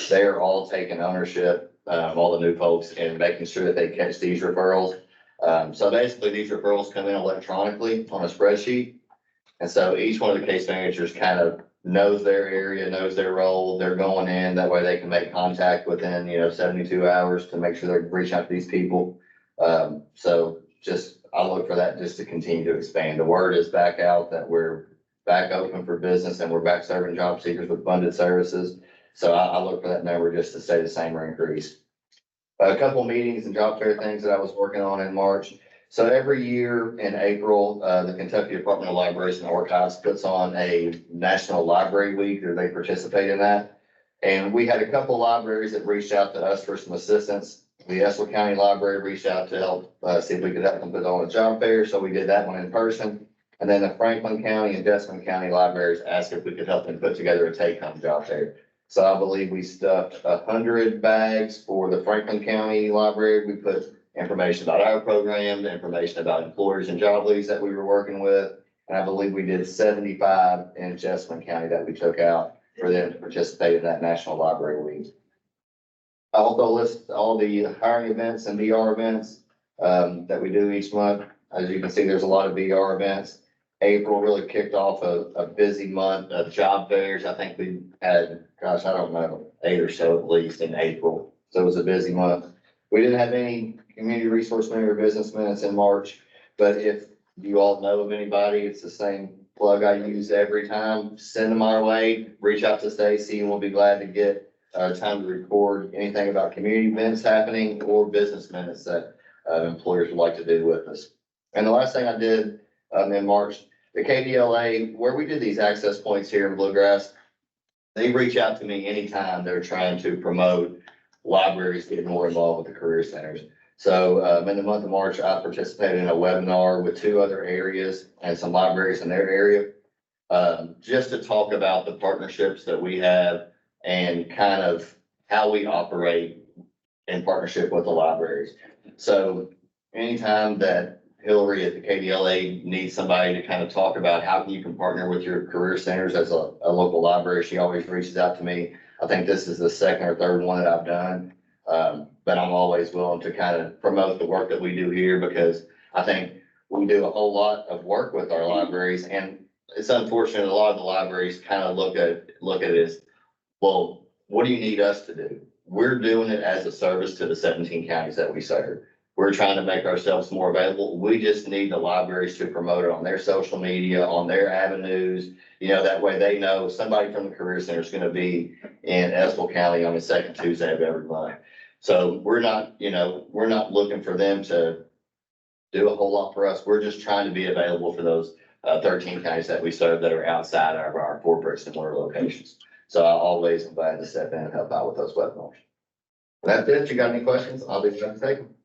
They are all taking ownership, all the new folks, and making sure that they catch these referrals. So basically these referrals come in electronically on a spreadsheet. And so each one of the case managers kind of knows their area, knows their role, they're going in, that way they can make contact within, you know, 72 hours to make sure they're reaching out to these people. So just, I look for that just to continue to expand. The word is back out that we're back open for business and we're back serving job seekers with funded services. So I look for that number just to stay the same or increase. A couple meetings and job fair things that I was working on in March. So every year in April, the Kentucky Department of Libraries and Archives puts on a National Library Week, or they participate in that. And we had a couple libraries that reached out to us for some assistance. The Estill County Library reached out to help see if we could help them put on a job fair. So we did that one in person. And then the Franklin County and Jessamine County libraries asked if we could help them put together a take-home job fair. So I believe we stuffed 100 bags for the Franklin County Library. We put information about our program, the information about employers and job leads that we were working with. And I believe we did 75 in Jessamine County that we took out for them to participate in that National Library Week. I also list all the hiring events and VR events that we do each month. As you can see, there's a lot of VR events. April really kicked off a busy month of job fairs. I think we had, gosh, I don't know, 8 or so at least in April. So it was a busy month. We didn't have any community resource men or business minutes in March, but if you all know of anybody, it's the same plug I use every time. Send them our way, reach out to Stacy, and we'll be glad to get time to record anything about community events happening or business minutes that employers would like to do with us. And the last thing I did in March, the KDLA, where we did these access points here in Bluegrass, they reach out to me anytime they're trying to promote libraries getting more involved with the career centers. So, in the month of March, I participated in a webinar with 2 other areas and some libraries in their area. Just to talk about the partnerships that we have and kind of how we operate in partnership with the libraries. So anytime that Hillary at the KDLA needs somebody to kind of talk about how you can partner with your career centers as a local library, she always reaches out to me. I think this is the 2nd or 3rd one that I've done. But I'm always willing to kind of promote the work that we do here because I think we do a whole lot of work with our libraries, and it's unfortunate a lot of the libraries kind of look at it as, well, what do you need us to do? We're doing it as a service to the 17 counties that we serve. We're trying to make ourselves more available. We just need the libraries to promote it on their social media, on their avenues. You know, that way they know somebody from the Career Center is going to be in Estill County on the 2nd Tuesday of every month. So we're not looking for them to do a whole lot for us. We're just trying to be available for those 13 counties that we serve that are outside of our 4 bricks and mortar locations. So I always am glad to step in and help out with those webinars. That's it. If you got any questions, I'll be glad to take them.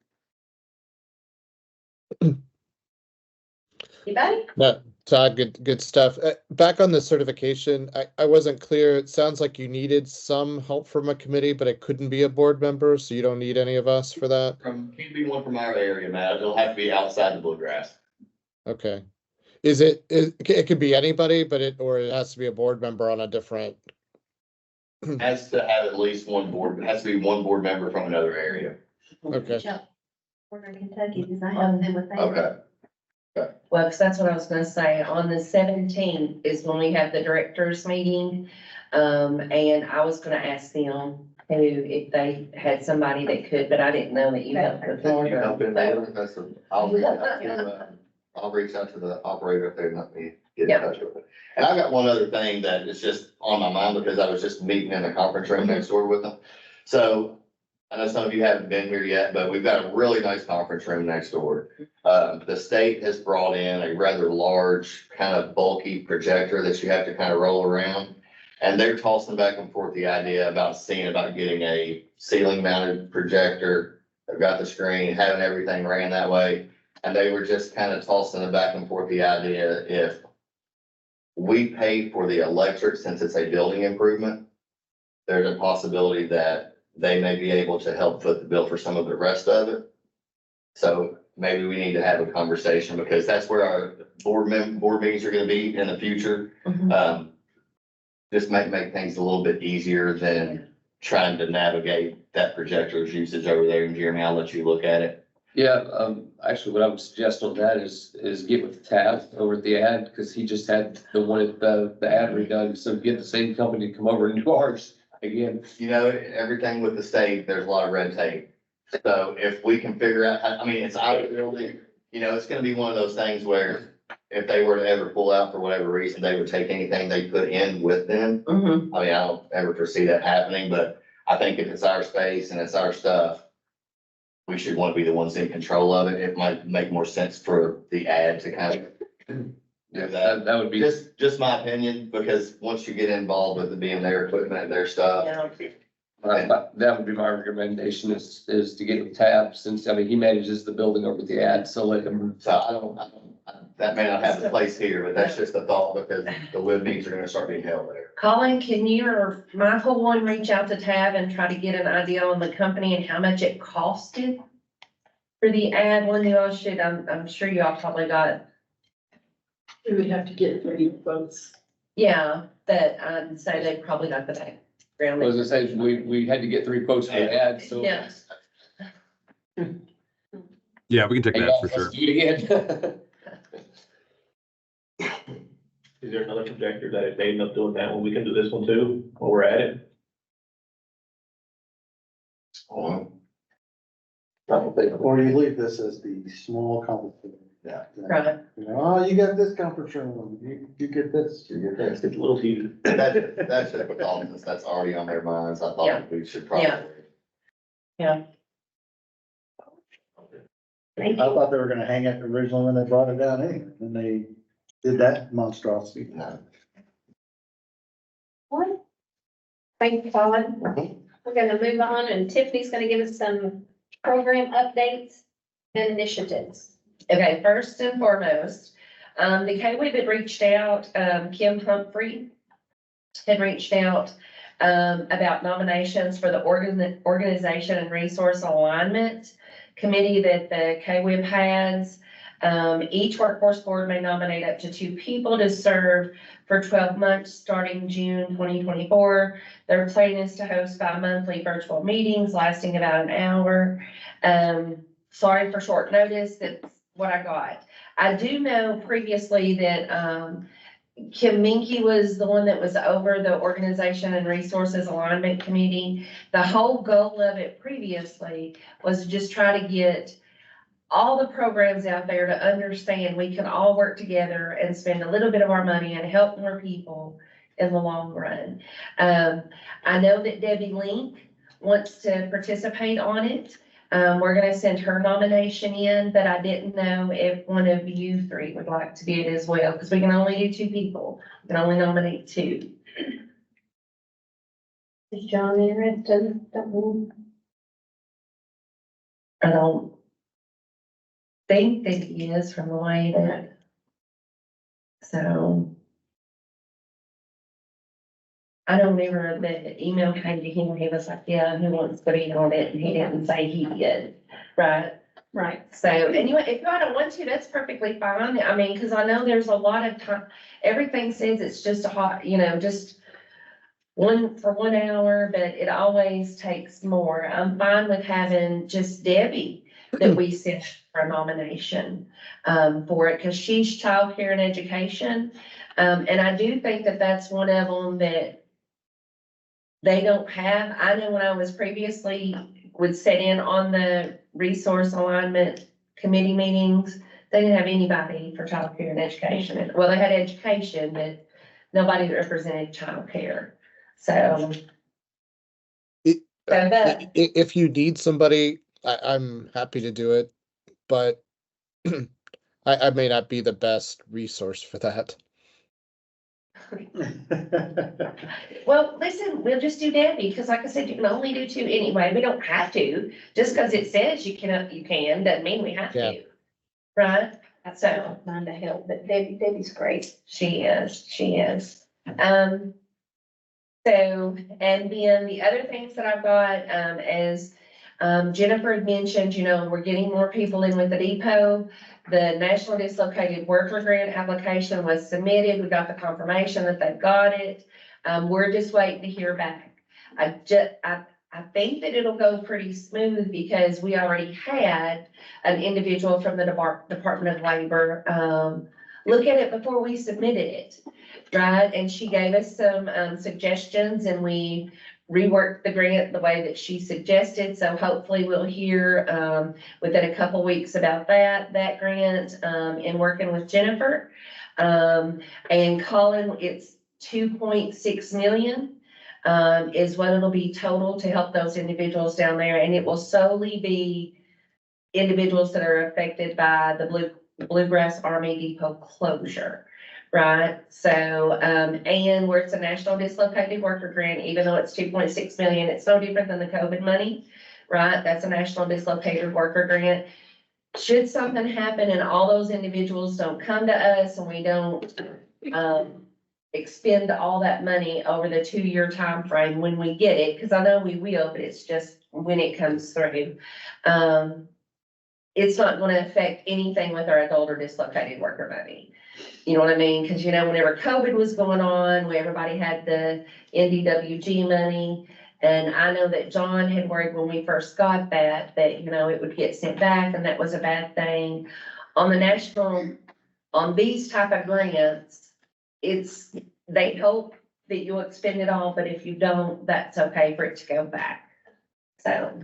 Anybody? No, Todd, good stuff. Back on the certification, I wasn't clear. It sounds like you needed some help from a committee, but it couldn't be a board member, so you don't need any of us for that? Can't be one from our area, Matt. It'll have to be outside the Bluegrass. Okay. It could be anybody, but it has to be a board member on a different. Has to have at least one board, has to be one board member from another area. Okay. We're in Kentucky, because I have them with that. Okay. Well, because that's what I was gonna say. On the 17th is when we have the directors meeting. And I was gonna ask them if they had somebody that could, but I didn't know that you helped with Florida. I'll reach out to the operator if they let me get in touch with it. And I've got one other thing that is just on my mind because I was just meeting in the conference room next door with them. So I know some of you haven't been here yet, but we've got a really nice conference room next door. The state has brought in a rather large, kind of bulky projector that you have to kind of roll around. And they're tossing back and forth the idea about getting a ceiling mounted projector. They've got the screen, having everything ran that way. And they were just kind of tossing it back and forth the idea if we pay for the electric, since it's a building improvement, there's a possibility that they may be able to help foot the bill for some of the rest of it. So maybe we need to have a conversation because that's where our board meetings are going to be in the future. This might make things a little bit easier than trying to navigate that projector's usage over there. And Jeremy, I'll let you look at it. Yeah, actually, what I would suggest on that is get with Tab over at the ad, because he just had the one at the ad redone, so get the same company to come over and do ours again. You know, everything with the state, there's a lot of red tape. So if we can figure out, I mean, it's our building, you know, it's gonna be one of those things where if they were to ever pull out for whatever reason, they would take anything they put in with them. I mean, I don't ever foresee that happening, but I think if it's our space and it's our stuff, we should want to be the ones in control of it. It might make more sense for the ad to kind of do that. That would be. Just my opinion, because once you get involved with it being their equipment, their stuff. That would be my recommendation is to get with Tab, since, I mean, he manages the building over the ad, so let him. So that may not have a place here, but that's just a thought because the WIB meetings are gonna start being held there. Colin, can you or Michael one reach out to Tab and try to get an idea on the company and how much it costed for the ad one? You all should, I'm sure you all probably got. We would have to get 3 votes. Yeah, that I'd say they probably got the background. I was gonna say, we had to get 3 quotes for the ad, so. Yeah. Yeah, we can take that for sure. Let's do it again. Is there another projector that if they end up doing that one, we can do this one too, while we're at it? Or you leave this as the small conference. Yeah. Right. You know, oh, you got this conference room, you get this, you get It's this. a little too. That's just with all this, that's already on their minds. I Yeah. thought we should probably. Yeah. I thought they were gonna hang it originally when they brought it down anyway, and they did that monstrosity. No. What? Thank you, Todd. Mhm. We're gonna move on, and Tiffany's gonna give us some program updates and initiatives. Okay, first and foremost, the KWIB had reached out, Kim Humphrey had reached out, about nominations for the Organization and Resource Alignment Committee that the KWIB has. Each workforce board may nominate up to 2 people to serve for 12 months, starting June 2024. Their plan is to host bi-monthly virtual meetings lasting about an hour. Sorry for short notice, that's what I got. I do know previously that, Kim Minky was the one that was over the Organization and Resources Alignment Committee. The whole goal of it previously was to just try to get all the programs out there to understand we can all work together and spend a little bit of our money and help more people in the long run. I know that Debbie Link wants to participate on it. We're gonna send her nomination in, but I didn't know if one of you 3 would like to be it as well, because we can only do 2 people. We can only nominate 2. Is John interested? I don't think that he is from the way that, so. I don't remember the email came to him, he was like, yeah, who wants to be on it, and he didn't say he did, right? Right. So anyway, if y'all don't want to, that's perfectly fine. I mean, cause I know there's a lot of time, everything says it's just a hot, just for 1 hour, but it always takes more. I'm fine with having just Debbie that we sent for a nomination, for it, cause she's childcare and education. And I do think that that's one of them that they don't have. I know when I was previously would sit in on the resource alignment committee meetings, they didn't have anybody for childcare and education. Well, they had education, but nobody that represented childcare. So. If you need somebody, I'm happy to do it, but I may not be the best resource for that. Well, listen, we'll just do Debbie, because like I said, you can only do 2 anyway. We don't have to. Just because it says you can, doesn't mean we have Yeah. to. Right? So. I don't mind to help, but Debbie's great. She is. So, and then the other things that I've got, is, Jennifer had mentioned, we're getting more people in with the depot. The National Dislocated Worker Grant application was submitted. We got the confirmation that they've got it. We're just waiting to hear back. I think that it'll go pretty smooth because we already had an individual from the Department of Labor, look at it before we submitted it, right? And she gave us some, suggestions, and we reworked the grant the way that she suggested. So hopefully we'll hear, within a couple weeks about that grant, in working with Jennifer. And Colin, it's 2.6 million, is what it'll be total to help those individuals down there. And it will solely be individuals that are affected by the Bluegrass Army Depot closure. Right, so, and where it's a National Dislocated Worker Grant, even though it's 2.6 million, it's no different than the COVID money, right? That's a National Dislocated Worker Grant. Should something happen and all those individuals don't come to us and we don't, expend all that money over the 2-year time frame when we get it, because I know we will, but it's just when it comes through. It's not going to affect anything with our adult or dislocated worker money. You know what I mean? Because, whenever COVID was going on, everybody had the NDWG money. And I know that John had worried when we first got that, it would get sent back, and that was a bad thing. On the national, on these type of grants, they hope that you'll expend it all, but if you don't, that's okay for it to go back. So,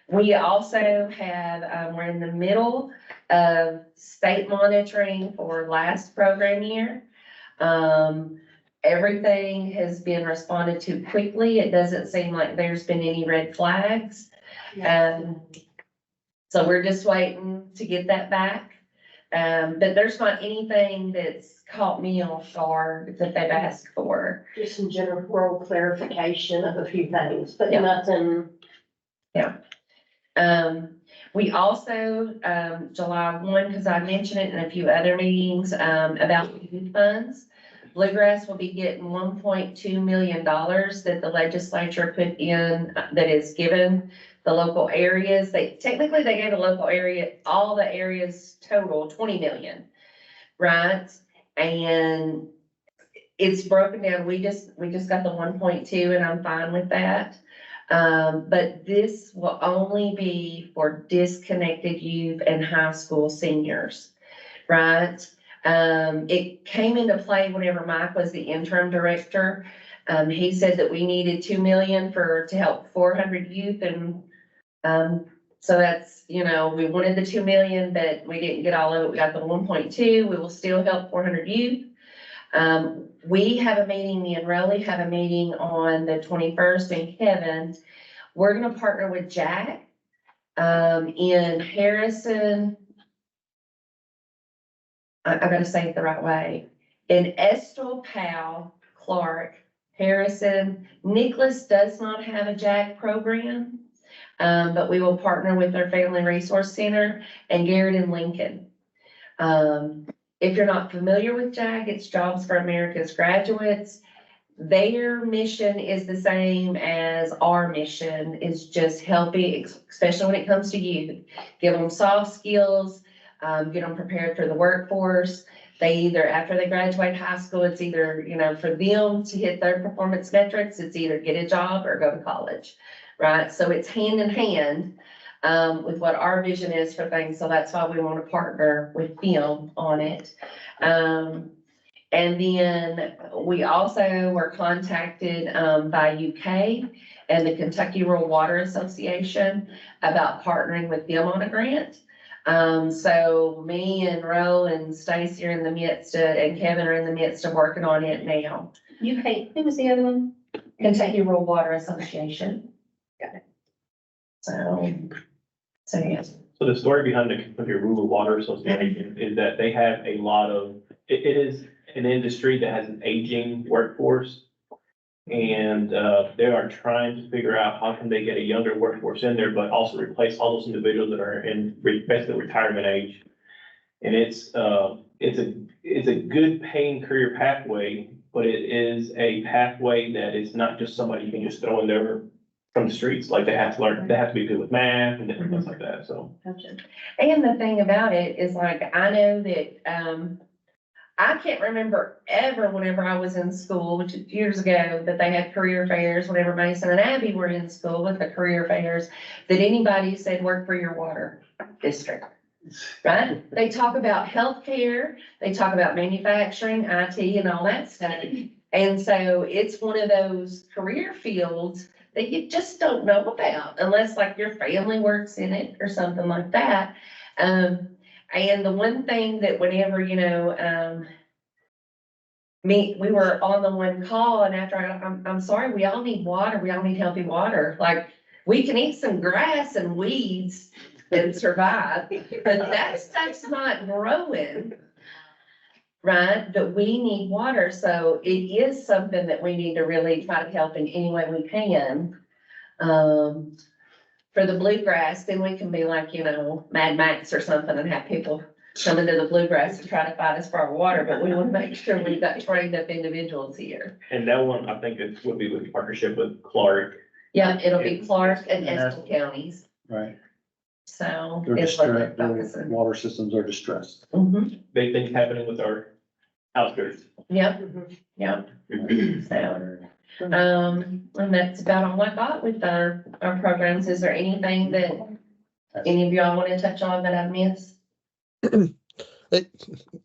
we also have, we're in the middle of state monitoring for last program year. Everything has been responded to quickly. It doesn't seem like there's been any red flags. So we're just waiting to get that back. but there's not anything that's caught me off guard that they've asked for. Just some general clarification of a few things, but Yeah. nothing. We also, July 1, because I mentioned it in a few other meetings, about youth funds. Bluegrass will be getting $1.2 million that the legislature put in, that is given the local areas. They technically gave the local area, all the areas total 20 million, right? And it's broken down. We just got the 1.2 and I'm fine with that. But this will only be for disconnected youth and high school seniors, right? It came into play whenever Mike was the interim director. He said that we needed 2 million to help 400 youth, and so that's, we wanted the 2 million, but we didn't get all of it. We got the 1.2. We will still help 400 youth. We have a meeting, me and Rolly have a meeting on the 21st in Kevin. We're gonna partner with Jack in Harrison. I gotta say it the right way. In Estill, Powell, Clark, Harrison. Nicholas does not have a Jack program, but we will partner with their Family Resource Center, and Garrett and Lincoln. If you're not familiar with JAG, it's Jobs for America's Graduates. Their mission is the same as our mission, is just helping, especially when it comes to youth, give them soft skills, get them prepared for the workforce. They either, after they graduate high school, it's either, for them to hit their performance metrics, it's either get a job or go to college, right? So it's hand in hand with what our vision is for things. So that's why we want to partner with them on it. And then we also were contacted by UK and the Kentucky Rural Water Association about partnering with them on a grant. So me and Ro and Stacy are in the midst of, and Kevin are in the midst of working on it now. UK, who was the other one? Kentucky Rural Water Association. Got it. So yes. So the story behind the Kentucky Rural Water Association is that they have a lot of, it is an industry that has an aging workforce. And they are trying to figure out how can they get a younger workforce in there, but also replace all those individuals that are in basically retirement age. And it's a good paying career pathway, but it is a pathway that is not just somebody you can just throw in there from the streets. Like they have to learn, they have to be good with math and different things like that, so. And the thing about it is, like, I know that, I can't remember ever whenever I was in school, which is years ago, that they had career fairs, whenever Mason and Abby were in school with the career fairs, that anybody said work for your water district, right? They talk about healthcare, they talk about manufacturing, IT and all that stuff. And so it's one of those career fields that you just don't know about unless like your family works in it or something like that. And the one thing that whenever, we were on the one call, and after I'm sorry, we all need water. We all need healthy water. Like, we can eat some grass and weeds and survive, but that stuff's not growing, right? But we need water. So it is something that we need to really try to help in any way we can. For the bluegrass, then we can be like, Mad Max or something and have people come into the bluegrass to try to fight us for our water, but we want to make sure we've got trained up individuals here. And that one, I think it would be with partnership with Clark. Yeah, it'll be Clark and Estill counties, Right. so. They're it's what they're distressed, their focusing. water systems are distressed. Mhm. Big things happening with our outskirts. Yep, yep. So, and that's about all I got with our programs. Is there anything that any of y'all want to touch on that I've missed?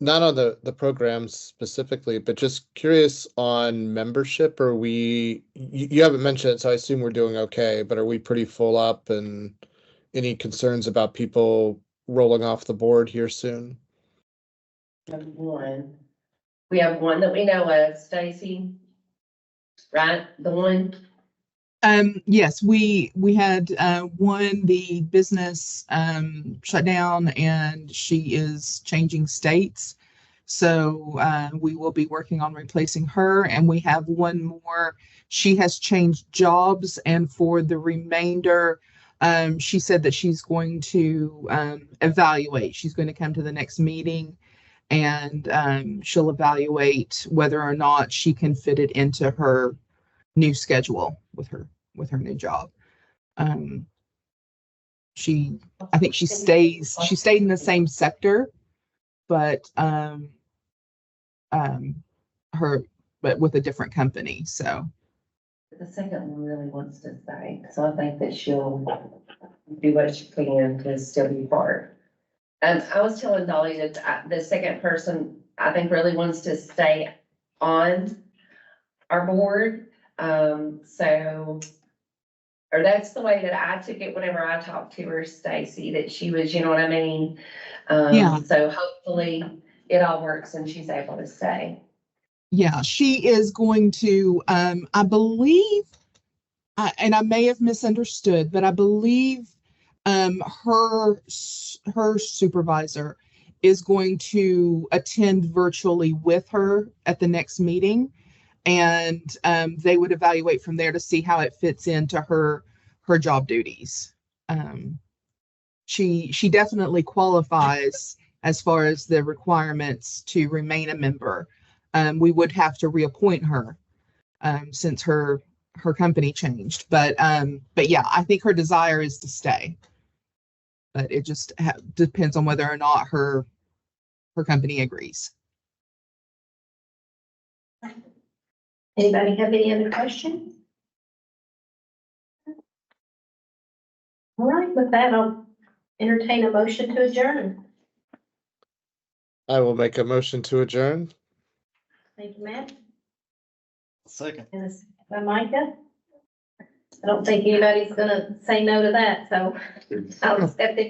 Not on the programs specifically, but just curious on membership. Are we, you haven't mentioned it, so I assume we're doing okay, but are we pretty full up, and any concerns about people rolling off the board here soon? We have one that we know of, Stacy. Right, the one, Yes, we had one, the business shut down and she is changing states. So we will be working on replacing her, and we have one more. She has changed jobs, and for the remainder, she said that she's going to evaluate. She's going to come to the next meeting and she'll evaluate whether or not she can fit it into her new schedule with her new job. I think she stayed in the same sector, but her but with a different company. So The second one really wants to stay, so I think that she'll do what she can to still be part. I was telling Dolly that the second person, I think, really wants to stay on our board. Or that's the way that I took it whenever I talked to her, Stacy, that she was, you know what I mean? Yeah. So hopefully it all works and she's able to stay. yeah, she is going to, I believe, and I may have misunderstood, but I believe her supervisor is going to attend virtually with her at the next meeting, and they would evaluate from there to see how it fits into her job duties. She definitely qualifies as far as the requirements to remain a member. We would have to reappoint her since her company changed. But yeah, I think her desire is to stay. But it just depends on whether or not her company agrees. Anybody have any other questions? All right, with that, I'll entertain a motion to adjourn. I will make a motion to adjourn. Thank you, Matt. Second. And this by Micah. I don't think anybody's gonna say no to that, so I'll accept it.